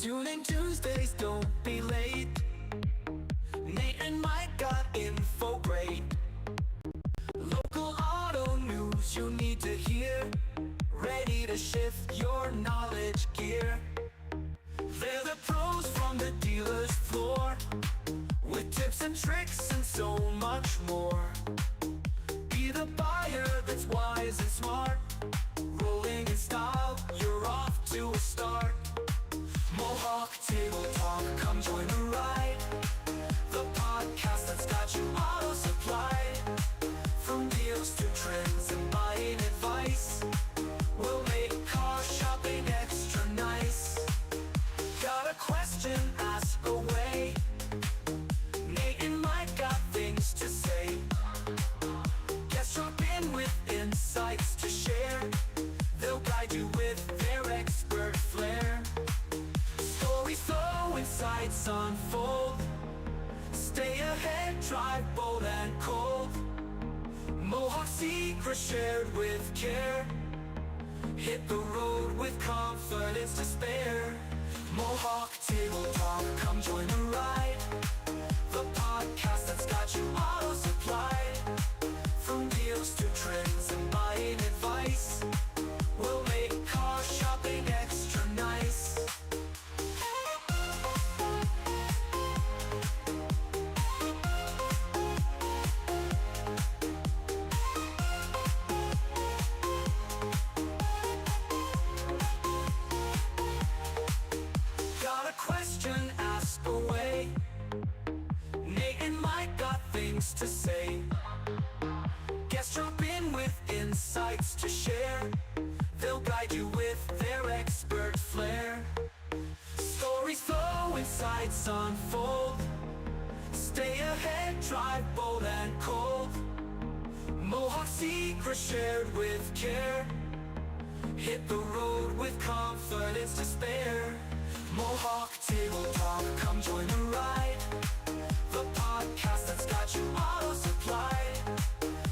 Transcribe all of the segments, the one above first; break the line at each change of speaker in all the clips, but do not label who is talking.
Tune in Tuesdays, don't be late. Nate and Mike got info great. Local auto news you need to hear. Ready to shift your knowledge gear. They're the pros from the dealer's floor, with tips and tricks and so much more. Be the buyer that's wise and smart. Rolling in style, you're off to a start. Mohawk Table Talk, come join the ride. The podcast that's got you auto supplied. From deals to trends and buying advice, we'll make car shopping extra nice. Got a question? Ask away. Nate and Mike got things to say. Guests drop in with insights to share. They'll guide you with their expert flair. Stories flow, insights unfold. Stay ahead, drive bold and cold. Mohawk secrets shared with care. Hit the road with confidence to spare. Mohawk Table Talk, come join the ride. The podcast that's got you auto supplied. From deals to trends and buying advice, we'll make car shopping extra nice. Got a question? Ask away. Nate and Mike got things to say. Guests drop in with insights to share. They'll guide you with their expert flair. Stories flow, insights unfold. Stay ahead, drive bold and cold. Mohawk secrets shared with care. Hit the road with confidence to spare. Mohawk Table Talk, come join the ride. The podcast that's got you auto supplied.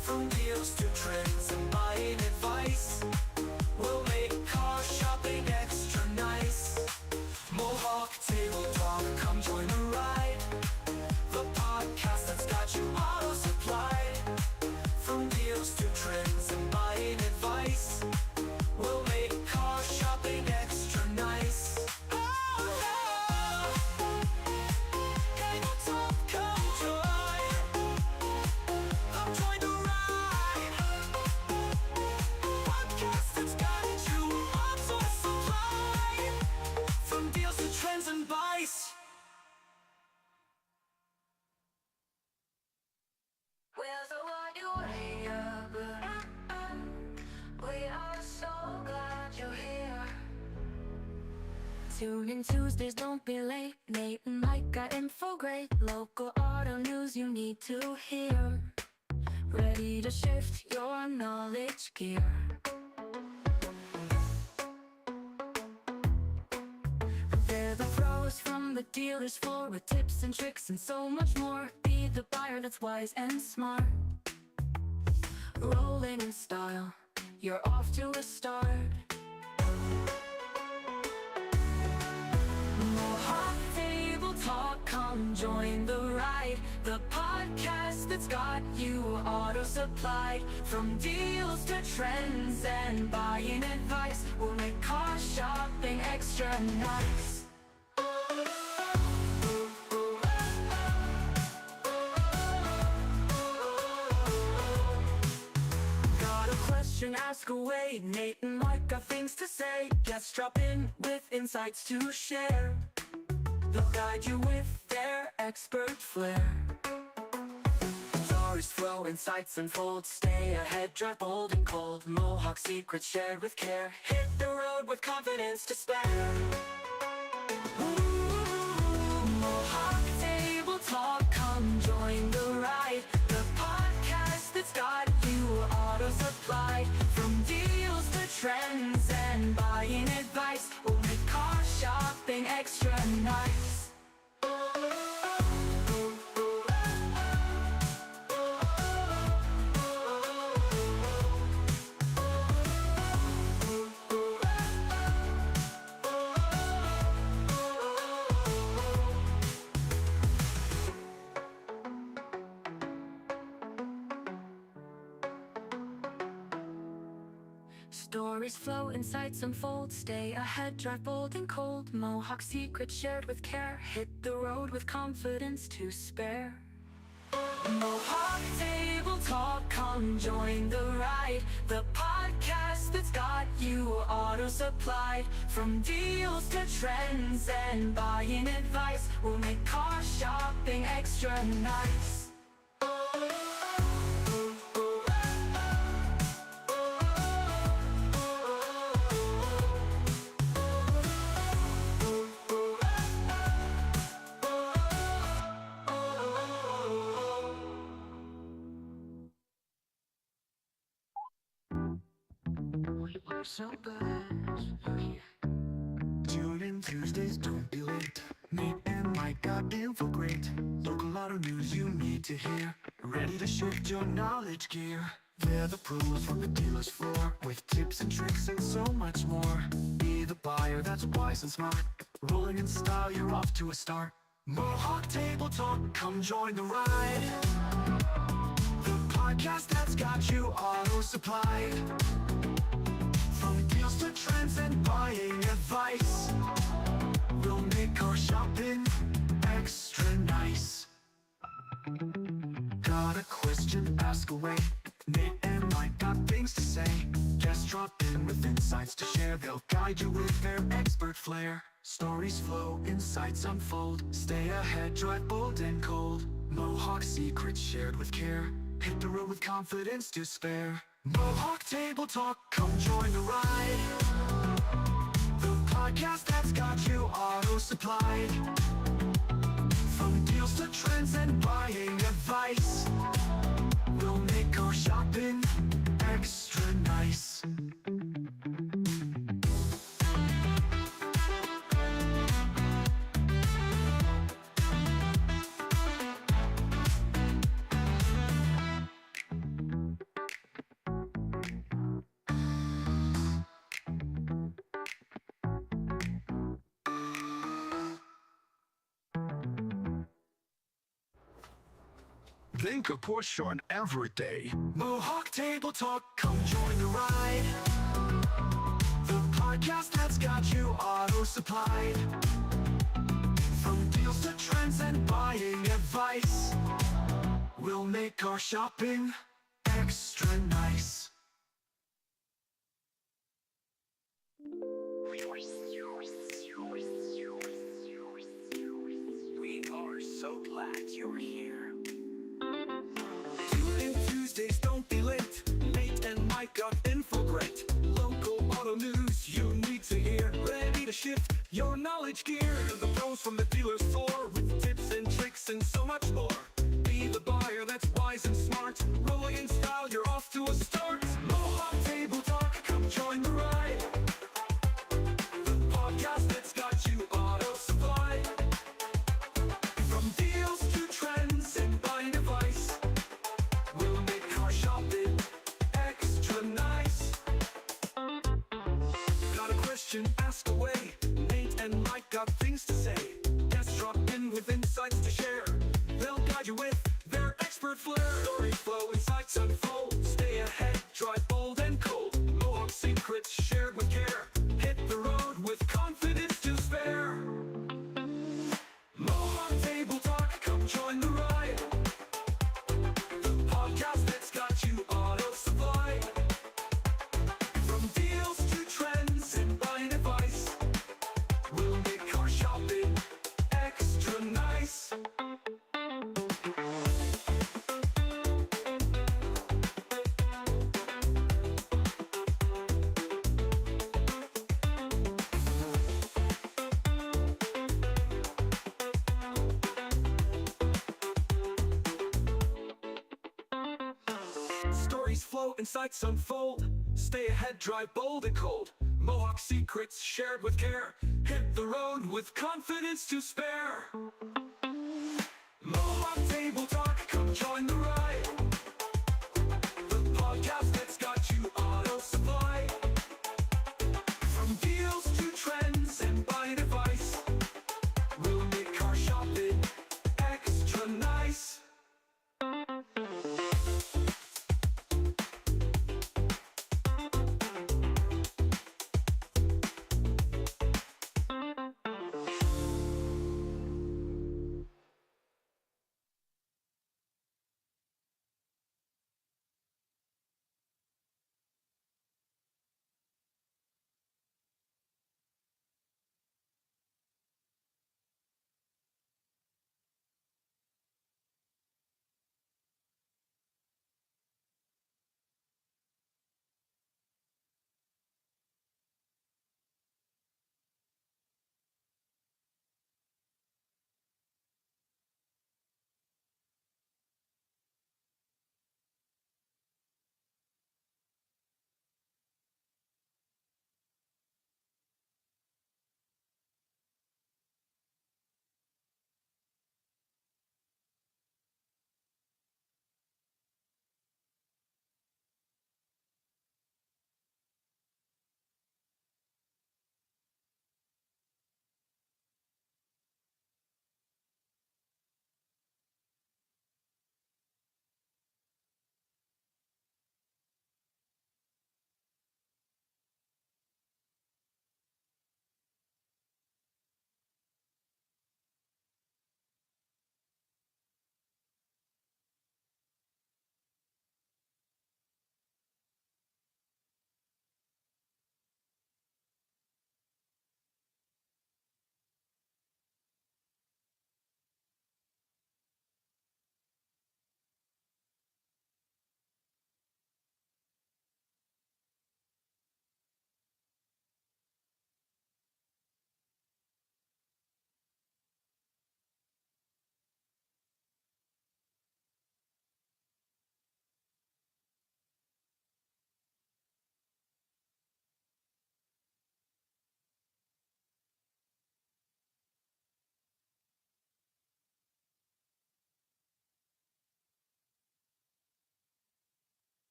From deals to trends and buying advice, we'll make car shopping extra nice. Mohawk Table Talk, come join the ride. The podcast that's got you auto supplied. From deals to trends and buying advice, we'll make car shopping extra nice.
Well, so what you way up, we are so glad you're here. Tune in Tuesdays, don't be late. Nate and Mike got info great. Local auto news you need to hear. Ready to shift your knowledge gear. They're the pros from the dealer's floor, with tips and tricks and so much more. Be the buyer that's wise and smart. Rolling in style, you're off to a start. Mohawk Table Talk, come join the ride. The podcast that's got you auto supplied. From deals to trends and buying advice, we'll make car shopping extra nice. Ask away. Nate and Mike got things to say. Guests drop in with insights to share. They'll guide you with their expert flair. Stories flow, insights unfold. Stay ahead, drive bold and cold. Mohawk secrets shared with care. Hit the road with confidence to spare. Ooh, Mohawk Table Talk, come join the ride. The podcast that's got you auto supplied. From deals to trends and buying advice, we'll make car shopping extra nice. Stories flow, insights unfold. Stay ahead, drive bold and cold. Mohawk secrets shared with care. Hit the road with confidence to spare. Mohawk Table Talk, come join the ride. The podcast that's got you auto supplied. From deals to trends and buying advice, we'll make car shopping extra nice.
So good. Tune in Tuesdays, don't be late. Nate and Mike got info great. Local auto news you need to hear. Ready to shift your knowledge gear. They're the pros from the dealer's floor, with tips and tricks and so much more. Be the buyer that's wise and smart. Rolling in style, you're off to a start. Mohawk Table Talk, come join the ride. The podcast that's got you auto supplied. From deals to trends and buying advice, we'll make our shopping extra nice. Got a question? Ask away. Nate and Mike got things to say. Just drop in with insights to share. They'll guide you with their expert flair. Stories flow, insights unfold. Stay ahead, drive bold and cold. Mohawk secrets shared with care. Hit the road with confidence to spare. Mohawk Table Talk, come join the ride. The podcast that's got you auto supplied. From deals to trends and buying advice, we'll make our shopping extra nice. Think of Porsche on every day. Mohawk Table Talk, come join the ride. The podcast that's got you auto supplied. From deals to trends and buying advice, we'll make our shopping extra nice. We are so glad you're here. Tune in Tuesdays, don't be late. Nate and Mike got info great. Local auto news you need to hear. Ready to shift your knowledge gear. The pros from the dealer's floor, with tips and tricks and so much more. Be the buyer that's wise and smart. Rolling in style, you're off to a start. Mohawk Table Talk, come join the ride. The podcast that's got you auto supplied. From deals to trends and buying advice, we'll make car shopping extra nice. Got a question? Ask away. Nate and Mike got things to say. Just drop in with insights to share. They'll guide you with their expert flair. Stories flow, insights unfold. Stay ahead, drive bold and cold. Mohawk secrets shared with care. Hit the road with confidence to spare. Mohawk Table Talk, come join the ride. The podcast that's got you auto supplied. From deals to trends and buying advice, we'll make car shopping extra nice. Stories flow, insights unfold. Stay ahead, drive bold and cold. Mohawk secrets shared with care. Hit the road with confidence to spare. Mohawk Table Talk, come join the ride. The podcast that's got you auto supplied. From deals to trends and buying advice, we'll make car shopping extra nice.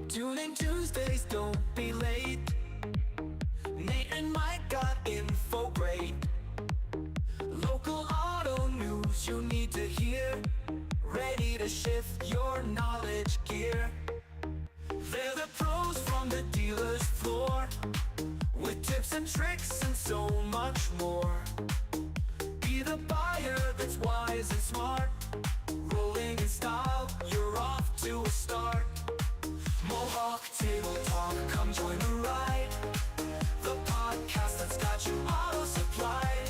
Tune in Tuesdays, don't be late. Nate and Mike got info great. Local auto news you need to hear. Ready to shift your knowledge gear. They're the pros from the dealer's floor, with tips and tricks and so much more. Be the buyer that's wise and smart. Rolling in style, you're off to a start. Mohawk Table Talk, come join the ride. The podcast that's got you auto supplied.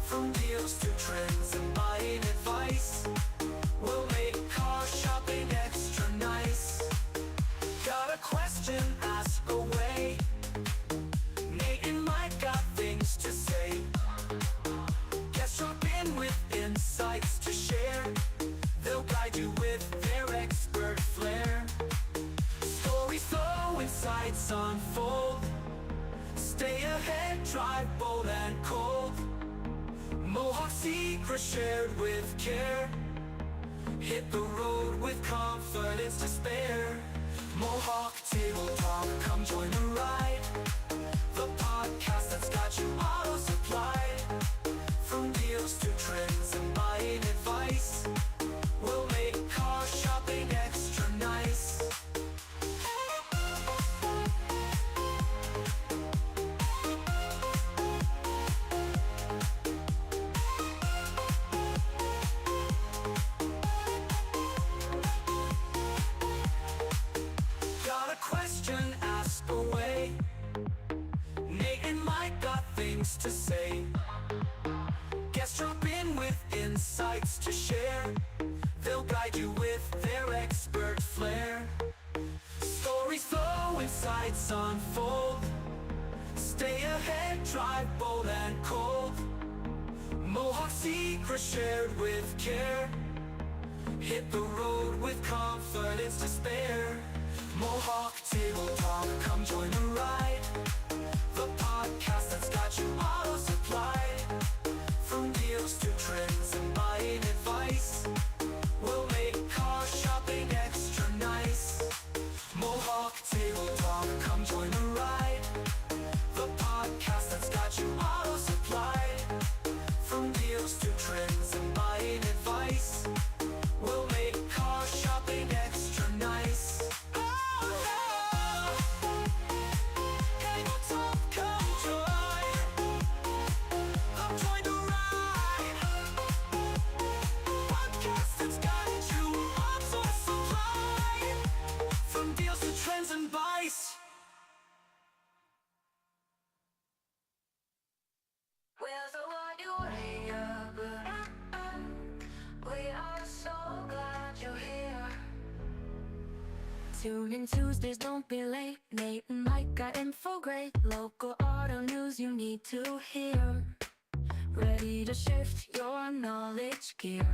From deals to trends and buying advice, we'll make car shopping extra nice. Got a question? Ask away. Nate and Mike got things to say. Guest drop in with insights to share. They'll guide you with their expert flair. Stories flow, insights unfold. Stay ahead, drive bold and cold. Mohawk secrets shared with care. Hit the road with confidence to spare. Mohawk Table Talk, come join the ride. The podcast that's got you auto supplied. From deals to trends and buying advice, we'll make car shopping extra nice. Got a question? Ask away. Nate and Mike got things to say. Guest drop in with insights to share. They'll guide you with their expert flair. Stories flow, insights unfold. Stay ahead, drive bold and cold. Mohawk secrets shared with care. Hit the road with confidence to spare. Mohawk Table Talk, come join the ride. The podcast that's got you auto supplied. From deals to trends and buying advice, we'll make car shopping extra nice. Mohawk Table Talk, come join the ride. The podcast that's got you auto supplied. From deals to trends and buying advice, we'll make car shopping extra nice.
We're the one you wake up, we are so glad you're here. Tune in Tuesdays, don't be late. Nate and Mike got info great. Local auto news you need to hear. Ready to shift your knowledge gear.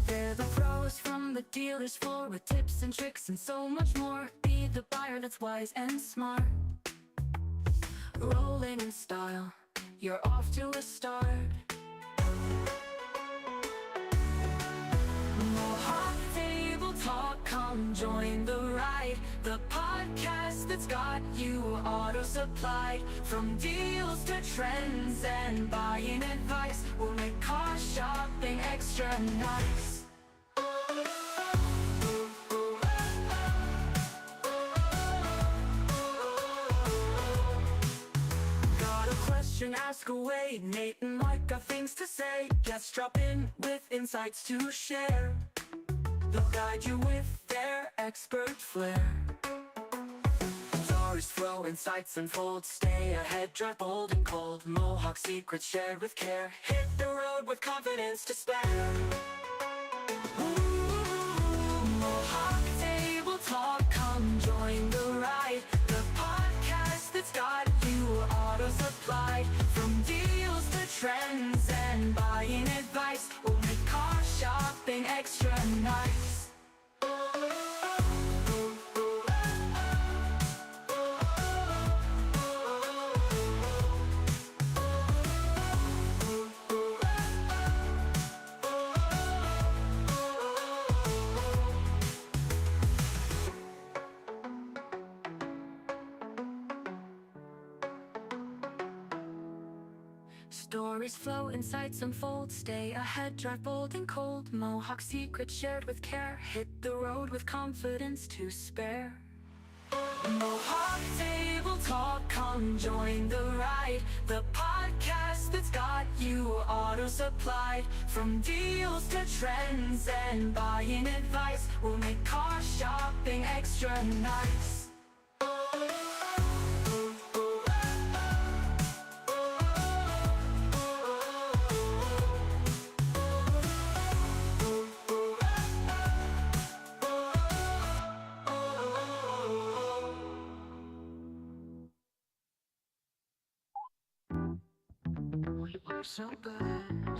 They're the pros from the dealer's floor, with tips and tricks and so much more. Be the buyer that's wise and smart. Rolling in style, you're off to a start. Mohawk Table Talk, come join the ride. The podcast that's got you auto supplied. From deals to trends and buying advice, we'll make car shopping extra nice. Got a question? Ask away. Nate and Mike got things to say. Guests drop in with insights to share. They'll guide you with their expert flair. Stories flow, insights unfold. Stay ahead, drive bold and cold. Mohawk secrets shared with care. Hit the road with confidence to spare. Mohawk Table Talk, come join the ride. The podcast that's got you auto supplied. From deals to trends and buying advice, we'll make car shopping extra nice. Stories flow, insights unfold. Stay ahead, drive bold and cold. Mohawk secrets shared with care. Hit the road with confidence to spare. Mohawk Table Talk, come join the ride. The podcast that's got you auto supplied. From deals to trends and buying advice, we'll make car shopping extra nice.
So bad.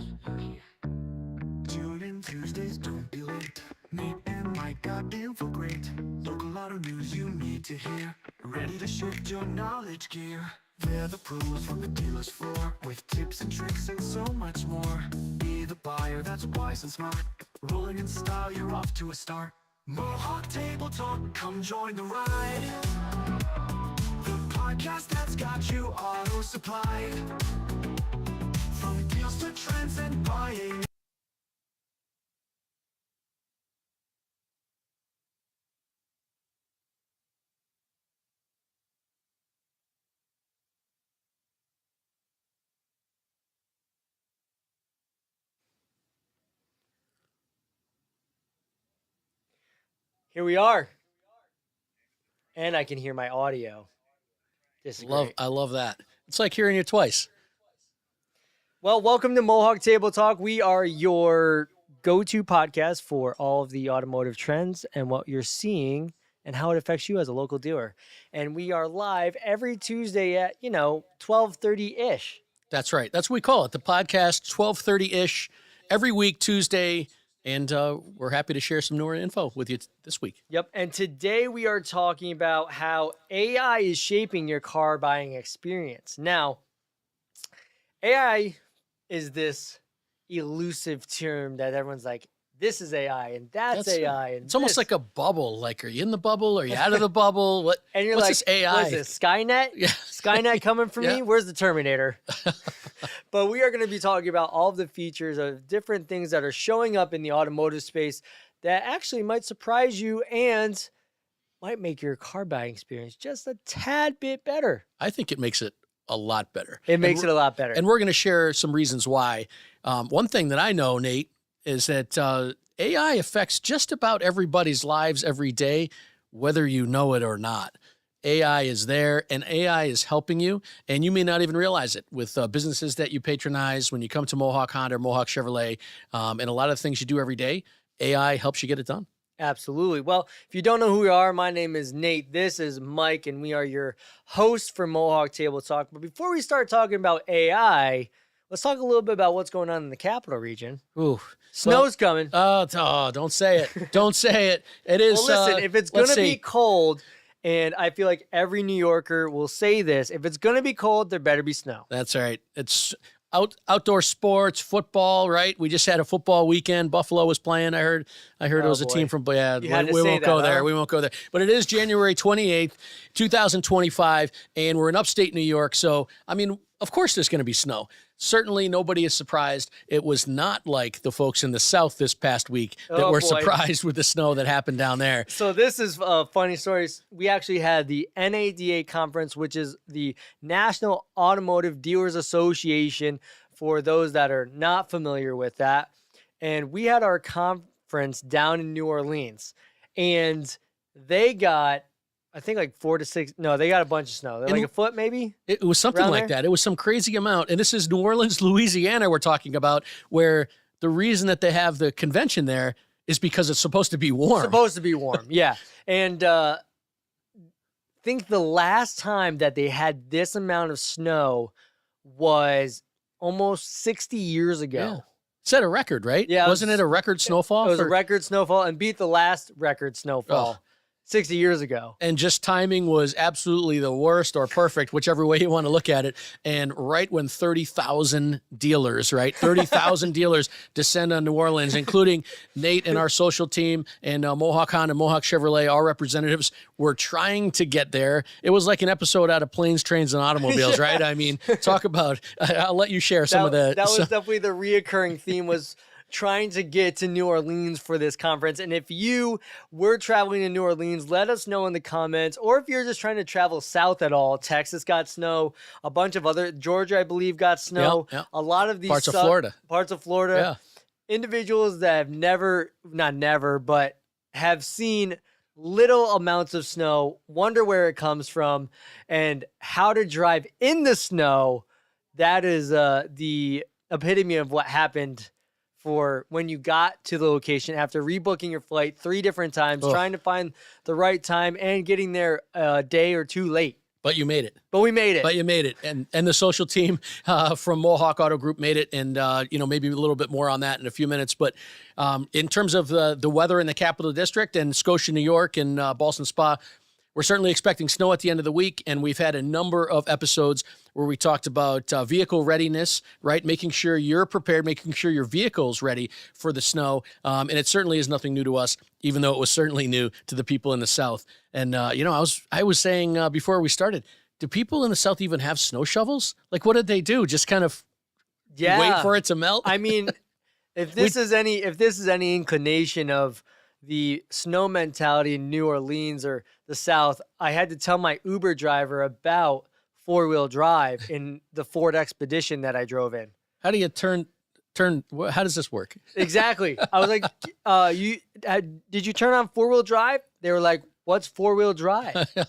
Tune in Tuesdays, don't be late. Nate and Mike got info great. Local auto news you need to hear. Ready to shift your knowledge gear. They're the pros from the dealer's floor, with tips and tricks and so much more. Be the buyer that's wise and smart. Rolling in style, you're off to a start. Mohawk Table Talk, come join the ride. The podcast that's got you auto supplied. From deals to trends and buying.
Here we are. And I can hear my audio. This is great.
I love that. It's like hearing you twice.
Well, welcome to Mohawk Table Talk. We are your go-to podcast for all of the automotive trends and what you're seeing and how it affects you as a local dealer. And we are live every Tuesday at, 12:30-ish.
That's right. That's what we call it. The podcast, 12:30-ish, every week, Tuesday. And we're happy to share some newer info with you this week.
Yep. And today we are talking about how AI is shaping your car buying experience. Now, AI is this elusive term that everyone's like, this is AI and that's AI. And
it's almost like a bubble. Like, are you in the bubble? Are you out of the bubble? What?
And you're
what's
like,
this AI?
what is this, Skynet?
Yeah.
Skynet coming for
Yeah.
me? Where's the Terminator? But we are going to be talking about all of the features of different things that are showing up in the automotive space that actually might surprise you and might make your car buying experience just a tad bit better.
I think it makes it a lot better.
It makes it a lot better.
And we're going to share some reasons why. One thing that I know, Nate, is that AI affects just about everybody's lives every day, whether you know it or not. AI is there, and AI is helping you, and you may not even realize it with businesses that you patronize when you come to Mohawk Honda or Mohawk Chevrolet, and a lot of things you do every day. AI helps you get it done.
Absolutely. Well, if you don't know who we are, my name is Nate. This is Mike, and we are your host for Mohawk Table Talk. But before we start talking about AI, let's talk a little bit about what's going on in the capital region.
Ooh,
Snow's coming.
Oh, don't say it. Don't say it. It is.
Well, listen, if it's going to be cold, and I feel like every New Yorker will say this, if it's going to be cold, there better be snow.
That's right. It's outdoor sports, football, right? We just had a football weekend. Buffalo was playing. I heard it was a team from, yeah, we won't go there. We won't go there. But it is January 28th, 2025, and we're in upstate New York. So, I mean, of course there's going to be snow. Certainly nobody is surprised. It was not like the folks in the South this past week that were surprised with the snow that happened down there.
So this is a funny story. We actually had the NADA conference, which is the National Automotive Dealers Association, for those that are not familiar with that. And we had our conference down in New Orleans, and they got, I think, like 4 to 6. No, they got a bunch of snow. Like a foot, maybe?
It was something like that. It was some crazy amount. And this is New Orleans, Louisiana, we're talking about, where the reason that they have the convention there is because it's supposed to be warm.
Supposed to be warm, yeah. And I think the last time that they had this amount of snow was almost 60 years ago.
Yeah. Set a record, right?
Yeah.
Wasn't it a record snowfall?
It was a record snowfall and beat the last record snowfall. 60 years ago.
And just timing was absolutely the worst or perfect, whichever way you want to look at it. And right when 30,000 dealers, right? 30,000 dealers descend on New Orleans, including Nate and our social team and Mohawk Honda, Mohawk Chevrolet, our representatives were trying to get there. It was like an episode out of Planes, Trains, and Automobiles, right? I mean, talk about, I'll let you share some of that.
That was definitely the reoccurring theme was trying to get to New Orleans for this conference. And if you were traveling to New Orleans, let us know in the comments. Or if you're just trying to travel south at all, Texas got snow. A bunch of other, Georgia, I believe, got snow.
Yep.
A lot of these
parts of Florida.
Yeah. Individuals that have not never, but have seen little amounts of snow, wonder where it comes from, and how to drive in the snow. That is the epitome of what happened for when you got to the location after rebooking your flight 3 different times, trying to find the right time and getting there a day or 2 late.
But you made it.
But we made it.
But you made it. And the social team from Mohawk Auto Group made it. And, maybe a little bit more on that in a few minutes. But in terms of the weather in the Capital District and Scotia, New York and Ballston Spa, we're certainly expecting snow at the end of the week, and we've had a number of episodes where we talked about vehicle readiness, right? Making sure you're prepared, making sure your vehicle's ready for the snow. And it certainly is nothing new to us, even though it was certainly new to the people in the South. And, I was saying before we started, do people in the South even have snow shovels? Like, what did they do? Just kind of wait for it to melt?
I mean, if this is any inclination of the snow mentality in New Orleans or the South, I had to tell my Uber driver about 4-wheel drive in the Ford Expedition that I drove in.
How do you turn? How does this work?
Exactly. I was like, did you turn on 4-wheel drive? They were like, what's 4-wheel drive? I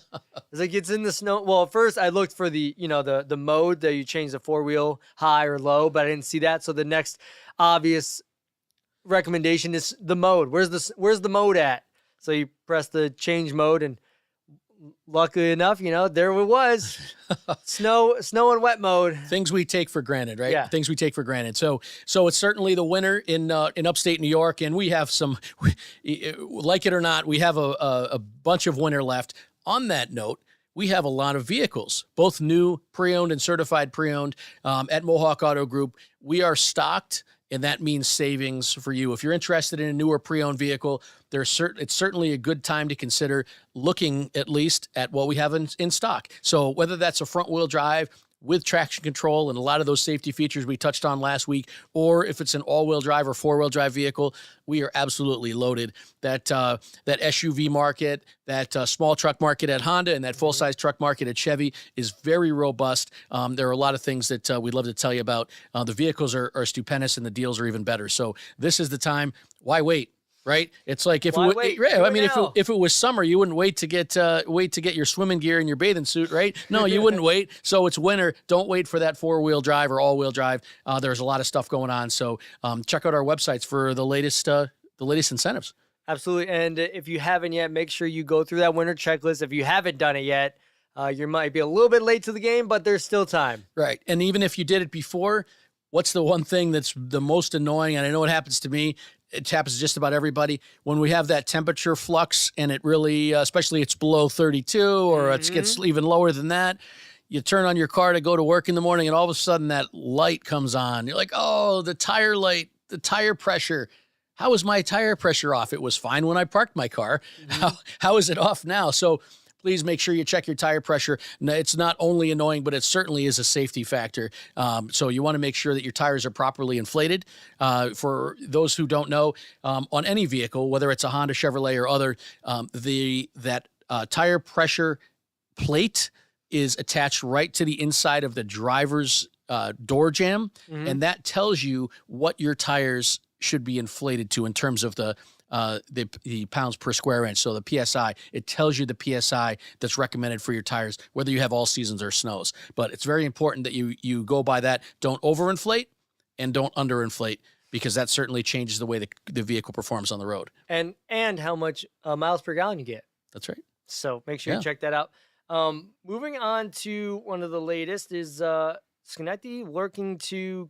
was like, it's in the snow. Well, at first I looked for the mode that you change the 4-wheel high or low, but I didn't see that. So the next obvious recommendation is the mode. Where's the mode at? So you press the change mode, and luckily enough, there it was. snow and wet mode.
Things we take for granted, right?
Yeah.
Things we take for granted. So it's certainly the winter in upstate New York, and we have some, like it or not, we have a bunch of winter left. On that note, we have a lot of vehicles, both new, pre-owned, and certified pre-owned at Mohawk Auto Group. We are stocked, and that means savings for you. If you're interested in a newer pre-owned vehicle, it's certainly a good time to consider looking at least at what we have in stock. So whether that's a front-wheel drive with traction control and a lot of those safety features we touched on last week, or if it's an all-wheel drive or 4-wheel drive vehicle, we are absolutely loaded. That SUV market, that small truck market at Honda, and that full-size truck market at Chevy is very robust. There are a lot of things that we'd love to tell you about. The vehicles are stupendous, and the deals are even better. So this is the time. Why wait? Right? It's like if it was summer, you wouldn't wait to get your swimming gear and your bathing suit, right? No, you wouldn't wait. So it's winter. Don't wait for that 4-wheel drive or all-wheel drive. There's a lot of stuff going on. So check out our websites for the latest incentives.
Absolutely. And if you haven't yet, make sure you go through that winter checklist. If you haven't done it yet, you might be a little bit late to the game, but there's still time.
Right. And even if you did it before, what's the one thing that's the most annoying? And I know it happens to me. It happens to just about everybody. When we have that temperature flux and it really, especially it's below 32 or it gets even lower than that, you turn on your car to go to work in the morning and all of a sudden that light comes on. You're like, oh, the tire light, the tire pressure. How is my tire pressure off? It was fine when I parked my car. How is it off now? So please make sure you check your tire pressure. It's not only annoying, but it certainly is a safety factor. So you want to make sure that your tires are properly inflated. For those who don't know, on any vehicle, whether it's a Honda, Chevrolet, or other, that tire pressure plate is attached right to the inside of the driver's door jamb, and that tells you what your tires should be inflated to in terms of the pounds per square inch. So the PSI, it tells you the PSI that's recommended for your tires, whether you have all seasons or snows. But it's very important that you go by that. Don't overinflate and don't underinflate, because that certainly changes the way the vehicle performs on the road.
And how much miles per gallon you get.
That's right.
So make sure you check that out. Moving on to one of the latest is Schenectady working to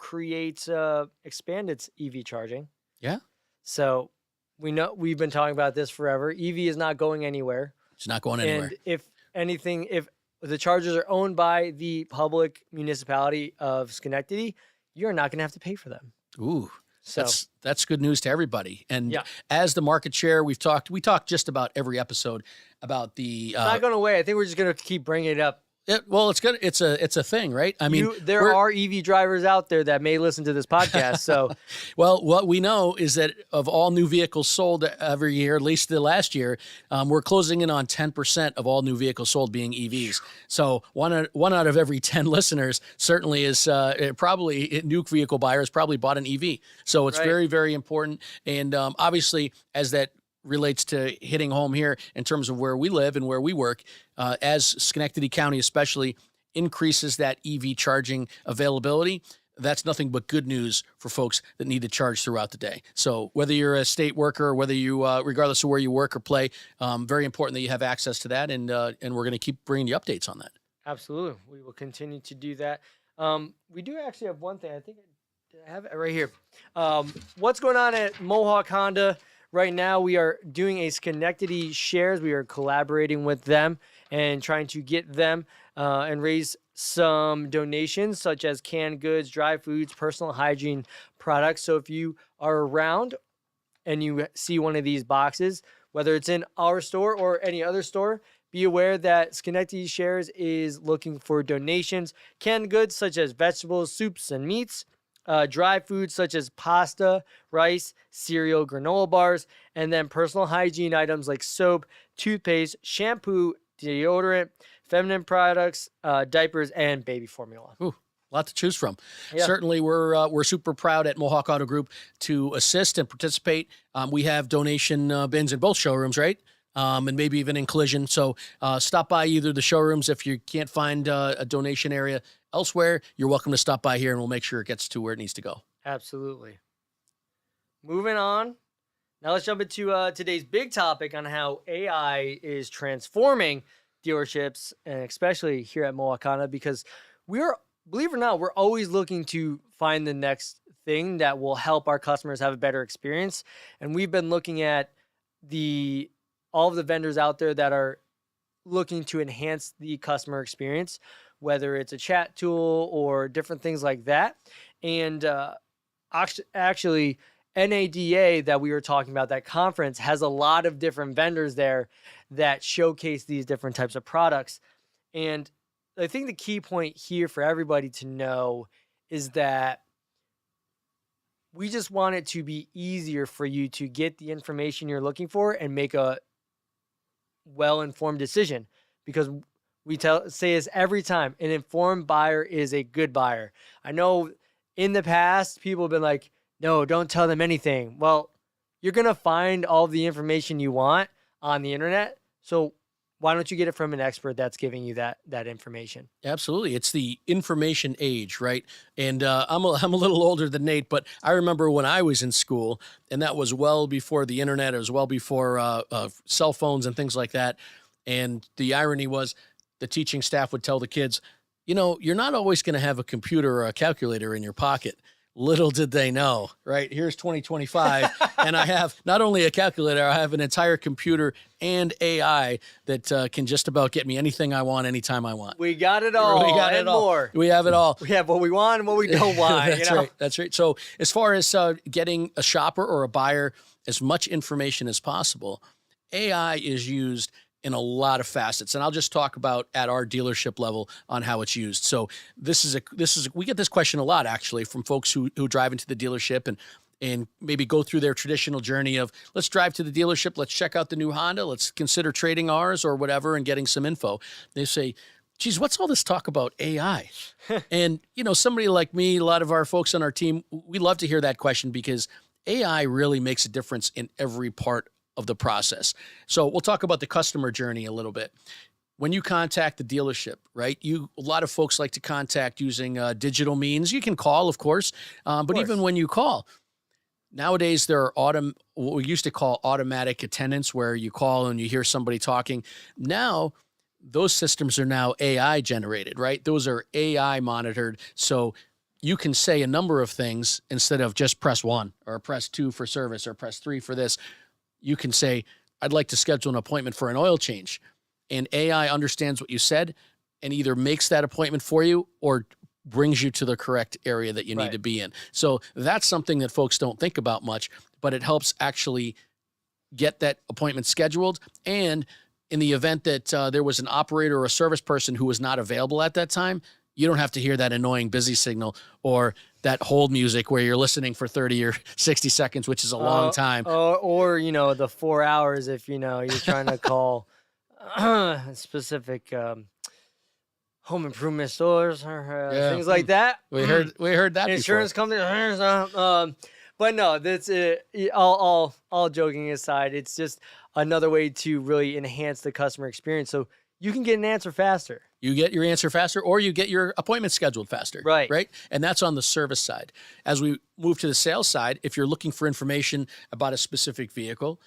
expand its EV charging.
Yeah.
So we know we've been talking about this forever. EV is not going anywhere.
It's not going anywhere.
And if anything, if the chargers are owned by the public municipality of Schenectady, you're not going to have to pay for them.
Ooh,
so
that's good news to everybody. And
yeah.
As the market share, we talked just about every episode about the.
It's not going away. I think we're just going to keep bringing it up.
Well, it's good. It's a thing, right? I mean,
there are EV drivers out there that may listen to this podcast. So,
well, what we know is that of all new vehicles sold every year, at least the last year, we're closing in on 10% of all new vehicles sold being EVs. So one out of every 10 listeners certainly is probably a new vehicle buyer has probably bought an EV. So it's very, very important. And obviously, as that relates to hitting home here in terms of where we live and where we work, as Schenectady County especially increases that EV charging availability, that's nothing but good news for folks that need to charge throughout the day. So whether you're a state worker or whether you, regardless of where you work or play, very important that you have access to that, and we're going to keep bringing you updates on that.
Absolutely. We will continue to do that. We do actually have one thing. I think I have it right here. What's going on at Mohawk Honda? Right now, we are doing a Schenectady Shares. We are collaborating with them and trying to get them and raise some donations, such as canned goods, dry foods, personal hygiene products. So if you are around and you see one of these boxes, whether it's in our store or any other store, be aware that Schenectady Shares is looking for donations. Canned goods such as vegetables, soups, and meats. Dry foods such as pasta, rice, cereal, granola bars, and then personal hygiene items like soap, toothpaste, shampoo, deodorant, feminine products, diapers, and baby formula.
Ooh, a lot to choose from.
Yeah.
Certainly, we're super proud at Mohawk Auto Group to assist and participate. We have donation bins in both showrooms, right? And maybe even in collision. So stop by either of the showrooms. If you can't find a donation area elsewhere, you're welcome to stop by here and we'll make sure it gets to where it needs to go.
Absolutely. Moving on. Now let's jump into today's big topic on how AI is transforming dealerships, and especially here at Mohawk Honda, because believe it or not, we're always looking to find the next thing that will help our customers have a better experience. And we've been looking at all of the vendors out there that are looking to enhance the customer experience, whether it's a chat tool or different things like that. And actually, NADA that we were talking about, that conference, has a lot of different vendors there that showcase these different types of products. And I think the key point here for everybody to know is that we just want it to be easier for you to get the information you're looking for and make a well-informed decision, because we say this every time: an informed buyer is a good buyer. I know in the past people have been like, no, don't tell them anything. Well, you're going to find all the information you want on the internet. So why don't you get it from an expert that's giving you that information? Absolutely.
It's the information age, right? And I'm a little older than Nate, but I remember when I was in school, and that was well before the internet. It was well before cell phones and things like that. And the irony was the teaching staff would tell the kids, you're not always going to have a computer or a calculator in your pocket. Little did they know, right? Here's 2025, and I have not only a calculator, I have an entire computer and AI that can just about get me anything I want, anytime I want.
We got it all. We got it all. More.
We have it all.
We have what we want and what we don't want.
That's right. That's right. So as far as getting a shopper or a buyer as much information as possible, AI is used in a lot of facets. And I'll just talk about at our dealership level on how it's used. So we get this question a lot, actually, from folks who drive into the dealership and maybe go through their traditional journey of, let's drive to the dealership, let's check out the new Honda, let's consider trading ours or whatever and getting some info. They say, geez, what's all this talk about AI? And, somebody like me, a lot of our folks on our team, we love to hear that question because AI really makes a difference in every part of the process. So we'll talk about the customer journey a little bit. When you contact the dealership, right? A lot of folks like to contact using digital means. You can call, of course, but even when you call, nowadays there are what we used to call automatic attendants, where you call and you hear somebody talking. Now, those systems are now AI generated, right? Those are AI monitored. So you can say a number of things instead of just press 1 or press 2 for service or press 3 for this. You can say, I'd like to schedule an appointment for an oil change. And AI understands what you said and either makes that appointment for you or brings you to the correct area that you need to be in. So that's something that folks don't think about much, but it helps actually get that appointment scheduled. And in the event that there was an operator or a service person who was not available at that time, you don't have to hear that annoying busy signal or that hold music where you're listening for 30 or 60 seconds, which is a long time.
Or, you know, the 4 hours if, you know, you're trying to call specific home improvement stores or things like that.
We heard that
insurance company. But no, that's all joking aside. It's just another way to really enhance the customer experience, so you can get an answer faster.
You get your answer faster, or you get your appointment scheduled faster.
Right.
And that's on the service side. As we move to the sales side, if you're looking for information about a specific vehicle,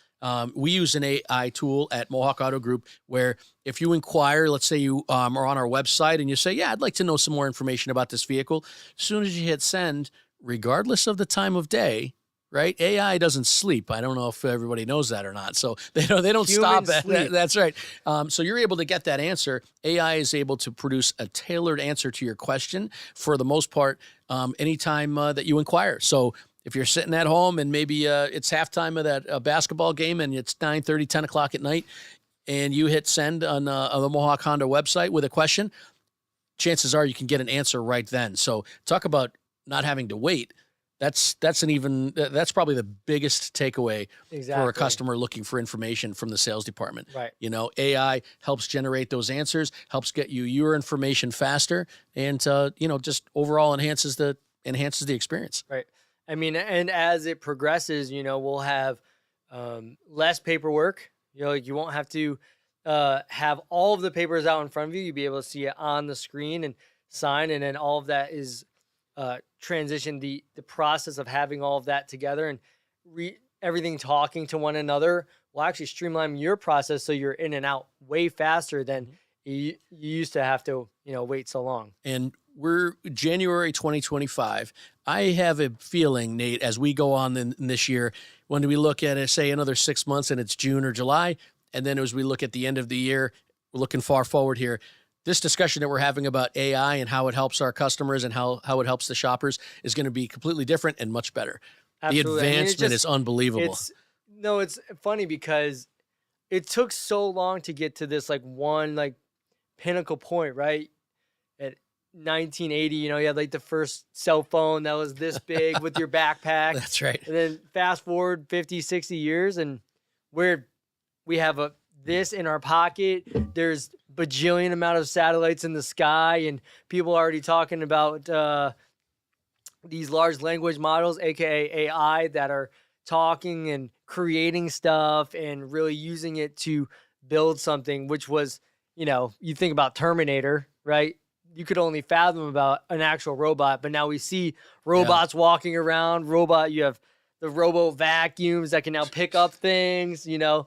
we use an AI tool at Mohawk Auto Group where if you inquire, let's say you are on our website and you say, yeah, I'd like to know some more information about this vehicle. As soon as you hit send, regardless of the time of day, right? AI doesn't sleep. I don't know if everybody knows that or not. So they don't stop at that. That's right. So you're able to get that answer. AI is able to produce a tailored answer to your question for the most part anytime that you inquire. So if you're sitting at home and maybe it's halftime of that basketball game and it's 9:30, 10 o'clock at night, and you hit send on the Mohawk Honda website with a question, chances are you can get an answer right then. So talk about not having to wait. That's probably the biggest takeaway for a customer looking for information from the sales department.
Right.
You know, AI helps generate those answers, helps get you your information faster, and just overall enhances the experience.
Right. I mean, and as it progresses, you know, we'll have less paperwork. You know, like you won't have to have all of the papers out in front of you. You'll be able to see it on the screen and sign, and then all of that is transition. The process of having all of that together and everything talking to one another will actually streamline your process, so you're in and out way faster than you used to have to, you know, wait so long.
And we're January 2025. I have a feeling, Nate, as we go on in this year, when we look at it, say another 6 months and it's June or July, and then as we look at the end of the year, we're looking far forward here. This discussion that we're having about AI and how it helps our customers and how it helps the shoppers is going to be completely different and much better. Absolutely. The advancement is unbelievable.
It's funny because it took so long to get to this one pinnacle point, right? At 1980, you know, you had like the first cell phone that was this big with your backpack.
That's right.
And then fast forward 50, 60 years and we have this in our pocket. There's bajillion amount of satellites in the sky, and people are already talking about these large language models, aka AI, that are talking and creating stuff and really using it to build something, which was, you know, you think about Terminator, right? You could only fathom about an actual robot, but now we see robots walking around. You have the robo vacuums that can now pick up things, you know,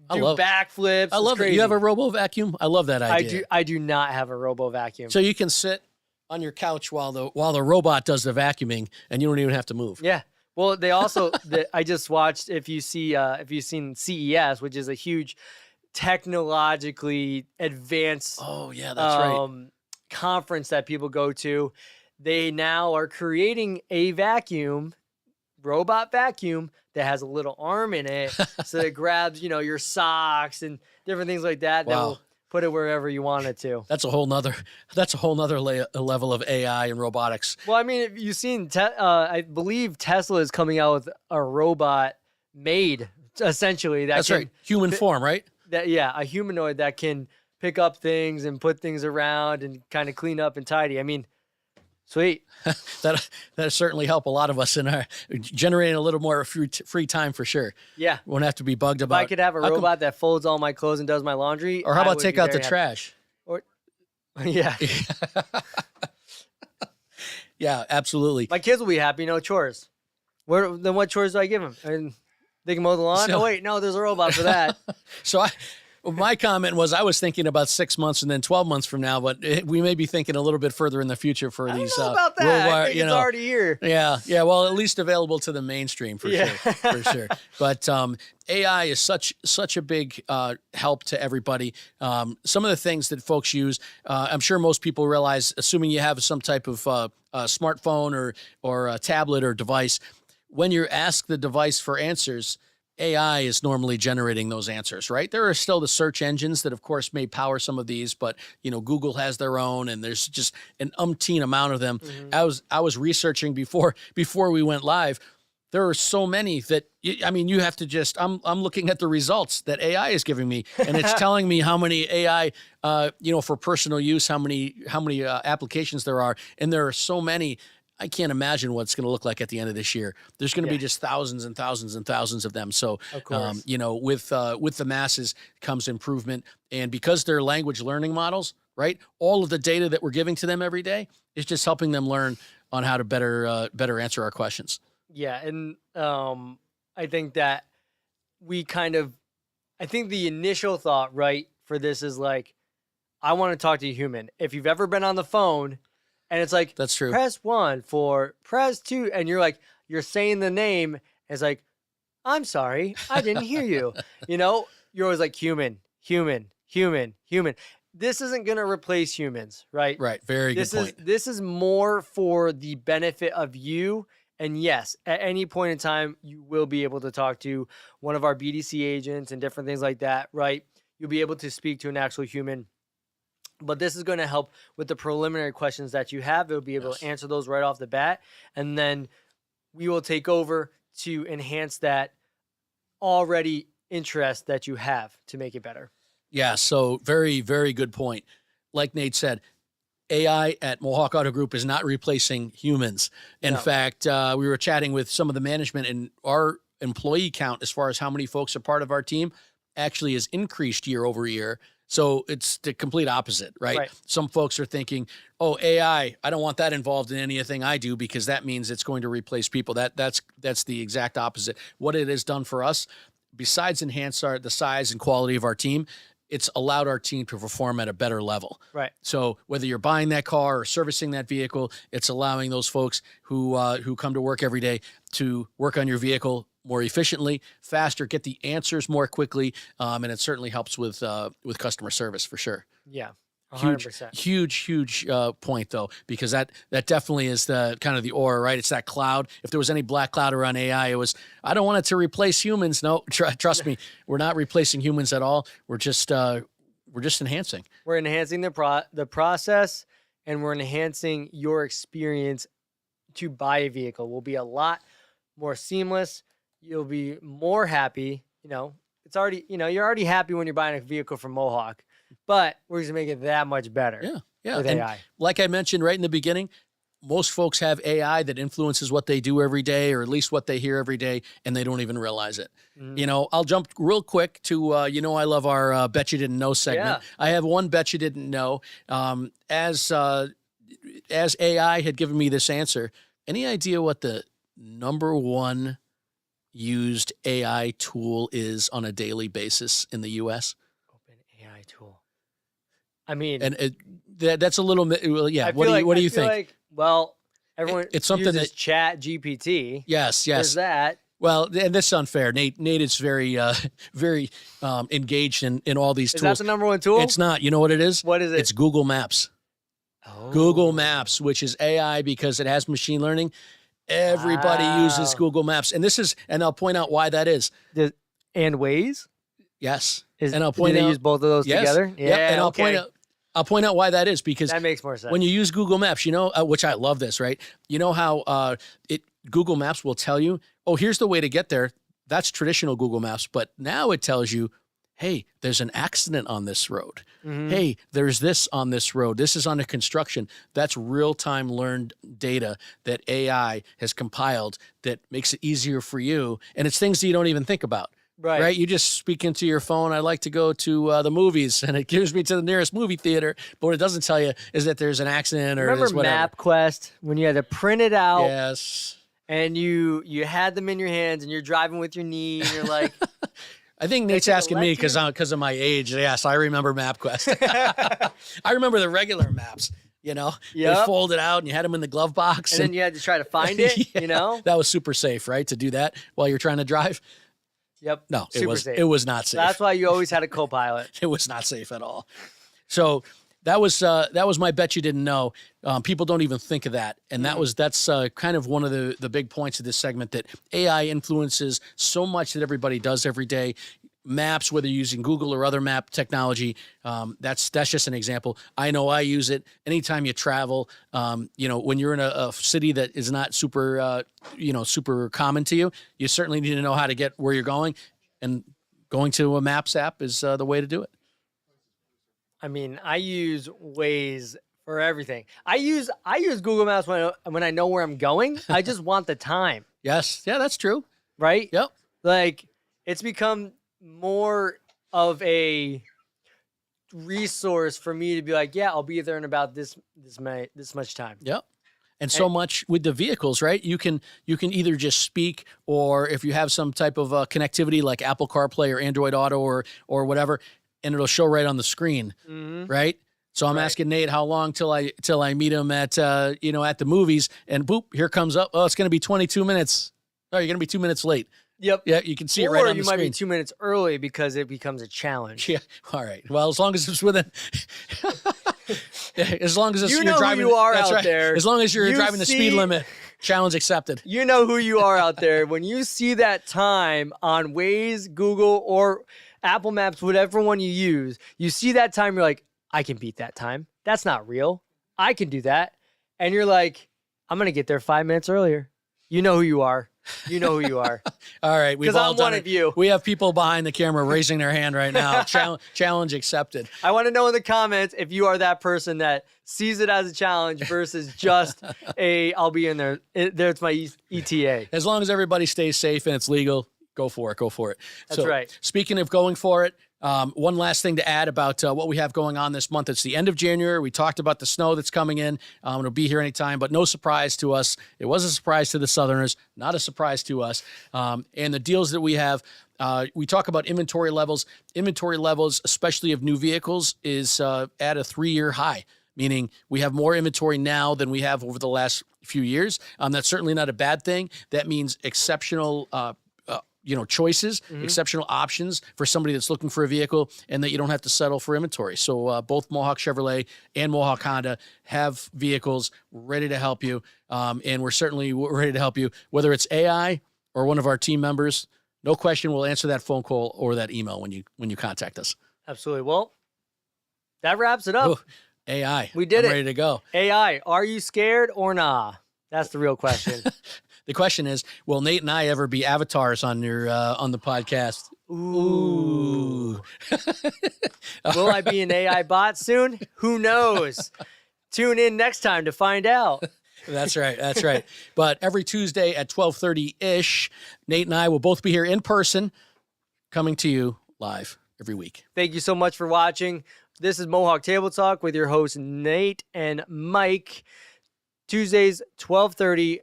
do backflips.
I love it. You have a robo vacuum? I love that idea.
I do not have a robo vacuum.
So you can sit on your couch while the robot does the vacuuming, and you don't even have to move.
Yeah. Well, they also I just watched, if you've seen CES, which is a huge technologically advanced conference that people go to, they now are creating a robot vacuum that has a little arm in it, so it grabs, you know, your socks and different things like that. Wow. That will put it wherever you want it to.
That's a whole nother level of AI and robotics.
Well, I mean, if you've seen, I believe Tesla is coming out with a robot made essentially
that's right, human form, right?
A humanoid that can pick up things and put things around and kind of clean up and tidy. I mean, sweet.
That certainly help a lot of us in our generating a little more free time for sure.
Yeah.
Won't have to be bugged about.
If I could have a robot that folds all my clothes and does my laundry.
Or how about take out the trash?
Or, yeah.
Yeah, absolutely.
My kids will be happy, no chores. Then what chores do I give them? And they can mow the lawn? Oh, wait, no, there's a robot for that.
So Well, my comment was I was thinking about 6 months and then 12 months from now, but we may be thinking a little bit further in the future for these.
I don't know about that. I think it's already here.
Yeah. Well, at least available to the mainstream for sure. But AI is such a big help to everybody. Some of the things that folks use, I'm sure most people realize, assuming you have some type of smartphone or a tablet or device, when you ask the device for answers, AI is normally generating those answers, right? There are still the search engines that, of course, may power some of these, but Google has their own, and there's just an umpteen amount of them. Mm-hmm. I was researching before we went live. There are so many that you have to just. I'm looking at the results that AI is giving me, and it's telling me how many AI, for personal use, how many applications there are, and there are so many. I can't imagine what it's going to look like at the end of this year. There's going to be just thousands and thousands and thousands of them. So,
of course.
With the masses comes improvement. And because they're language learning models, right, all of the data that we're giving to them every day is just helping them learn on how to better answer our questions.
Yeah, and I think that I think the initial thought, right, for this is like, I want to talk to a human. If you've ever been on the phone, and it's like,
that's true.
Press 1 for press 2. And you're saying the name. And it's like, I'm sorry, I didn't hear you. You're always like human. This isn't going to replace humans, right?
Right. Very good point.
This is more for the benefit of you. And yes, at any point in time, you will be able to talk to one of our BDC agents and different things like that, right? You'll be able to speak to an actual human. But this is going to help with the preliminary questions that you have. It'll be able to answer those right off the bat. And then we will take over to enhance that already interest that you have to make it better.
Yeah, so very, very good point. Like Nate said, AI at Mohawk Auto Group is not replacing humans. In fact, we were chatting with some of the management, and our employee count as far as how many folks are part of our team actually has increased year over year. So it's the complete opposite, right? Some folks are thinking, oh, AI, I don't want that involved in anything I do because that means it's going to replace people. That's the exact opposite. What it has done for us, besides enhance the size and quality of our team, it's allowed our team to perform at a better level.
Right.
So whether you're buying that car or servicing that vehicle, it's allowing those folks who come to work every day to work on your vehicle more efficiently, faster, get the answers more quickly, and it certainly helps with customer service for sure.
Yeah, 100%.
Huge point though, because that definitely is the kind of the aura, right? It's that cloud. If there was any black cloud around AI, it was, I don't want it to replace humans. No, trust me, we're not replacing humans at all. We're just enhancing.
We're enhancing the process, and we're enhancing your experience to buy a vehicle. Will be a lot more seamless. You'll be more happy. It's already, you're already happy when you're buying a vehicle from Mohawk, but we're just making it that much better.
Yeah.
With
and
AI.
Like I mentioned right in the beginning, most folks have AI that influences what they do every day, or at least what they hear every day, and they don't even realize it. Mm. I'll jump real quick to, I love our Bet You Didn't Know segment. Yeah. I have one Bet You Didn't Know. As AI had given me this answer, any idea what the number one used AI tool is on a daily basis in the U.S.?
Open AI tool. I mean,
and that's a little bit. Well, yeah. What do you think?
Everyone
it's something
uses Chat GPT.
Yes.
There's that.
Well, and this is unfair. Nate is very, very engaged in all these tools.
Is that the number one tool?
It's not. You know what it is?
What is it?
It's Google Maps.
Oh.
Google Maps, which is AI because it has machine learning. Everybody uses Google Maps, and I'll point out why that is.
And Waze?
Yes.
And I'll point out. Do they use both of those together?
Yeah. Yep. And I'll point out why that is, because
that makes more sense.
When you use Google Maps, which I love this, right? You know how Google Maps will tell you, oh, here's the way to get there. That's traditional Google Maps, but now it tells you, hey, there's an accident on this road. Mm-hmm. Hey, there's this on this road. This is under construction. That's real-time learned data that AI has compiled that makes it easier for you. And it's things that you don't even think about. Right. You just speak into your phone, I like to go to the movies, and it gives me to the nearest movie theater. But what it doesn't tell you is that there's an accident or
remember MapQuest, when you had to print it out?
Yes.
And you had them in your hands, and you're driving with your knee, and you're like...
I think Nate's asking me because of my age. Yes, I remember MapQuest. I remember the regular maps. You know, they folded out and you had them in the glove box.
And then you had to try to find it, you know?
That was super safe, right? To do that while you're trying to drive.
Yep.
No,
safe.
It was not safe.
That's why you always had a co-pilot.
It was not safe at all. So that was my bet you didn't know. People don't even think of that. And that's kind of one of the big points of this segment, that AI influences so much that everybody does every day. Maps, whether you're using Google or other map technology, that's just an example. I know I use it anytime you travel. You know, when you're in a city that is not super, super common to you, you certainly need to know how to get where you're going, and going to a Maps app is the way to do it.
I mean, I use Waze for everything. I use Google Maps when I know where I'm going. I just want the time.
Yes, yeah, that's true.
Right?
Yep.
Like, it's become more of a resource for me to be like, yeah, I'll be there in about this much time.
Yep. And so much with the vehicles, right? You can either just speak, or if you have some type of connectivity like Apple CarPlay or Android Auto or whatever, and it'll show right on the screen, right? So I'm asking Nate how long till I meet him at at the movies, and boop, here comes up. Oh, it's going to be 22 minutes. Oh, you're going to be 2 minutes late.
Yep.
Yeah, you can see it right on the screen.
Or you might be 2 minutes early because it becomes a challenge.
Yeah. All right. Well, as long as it's within, as long as it's,
you're driving, who you are out there.
As long as you're driving the speed limit, challenge accepted.
You know who you are out there. When you see that time on Waze, Google, or Apple Maps, whatever one you use, you see that time, you're like, I can beat that time. That's not real. I can do that. And you're like, I'm going to get there 5 minutes earlier. You know who you are. You know who you are.
All right. We've all
I'm one of you.
We have people behind the camera raising their hand right now. Challenge accepted.
I want to know in the comments if you are that person that sees it as a challenge versus just I'll be in there. There's my ETA.
As long as everybody stays safe and it's legal, go for it. Go for it.
That's right.
Speaking of going for it, one last thing to add about what we have going on this month. It's the end of January. We talked about the snow that's coming in. It'll be here anytime, but no surprise to us. It was a surprise to the Southerners, not a surprise to us. And the deals that we have, we talk about inventory levels. Inventory levels, especially of new vehicles, is at a 3-year high, meaning we have more inventory now than we have over the last few years. That's certainly not a bad thing. That means exceptional choices, exceptional options for somebody that's looking for a vehicle, and that you don't have to settle for inventory. So both Mohawk Chevrolet and Mohawk Honda have vehicles ready to help you. And we're certainly ready to help you, whether it's AI or one of our team members. No question, we'll answer that phone call or that email when you contact us.
Absolutely. Well, that wraps it up.
Ooh, AI.
We did it.
Ready to go.
AI, are you scared or nah? That's the real question.
The question is, will Nate and I ever be avatars on the podcast?
Ooh. Will I be an AI bot soon? Who knows? Tune in next time to find out.
That's right. That's right. But every Tuesday at 12:30-ish, Nate and I will both be here in person, coming to you live every week.
Thank you so much for watching. This is Mohawk Table Talk with your hosts, Nate and Mike. Tuesdays, 12:30.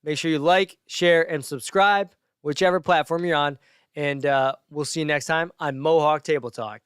Make sure you like, share, and subscribe, whichever platform you're on. And we'll see you next time on Mohawk Table Talk.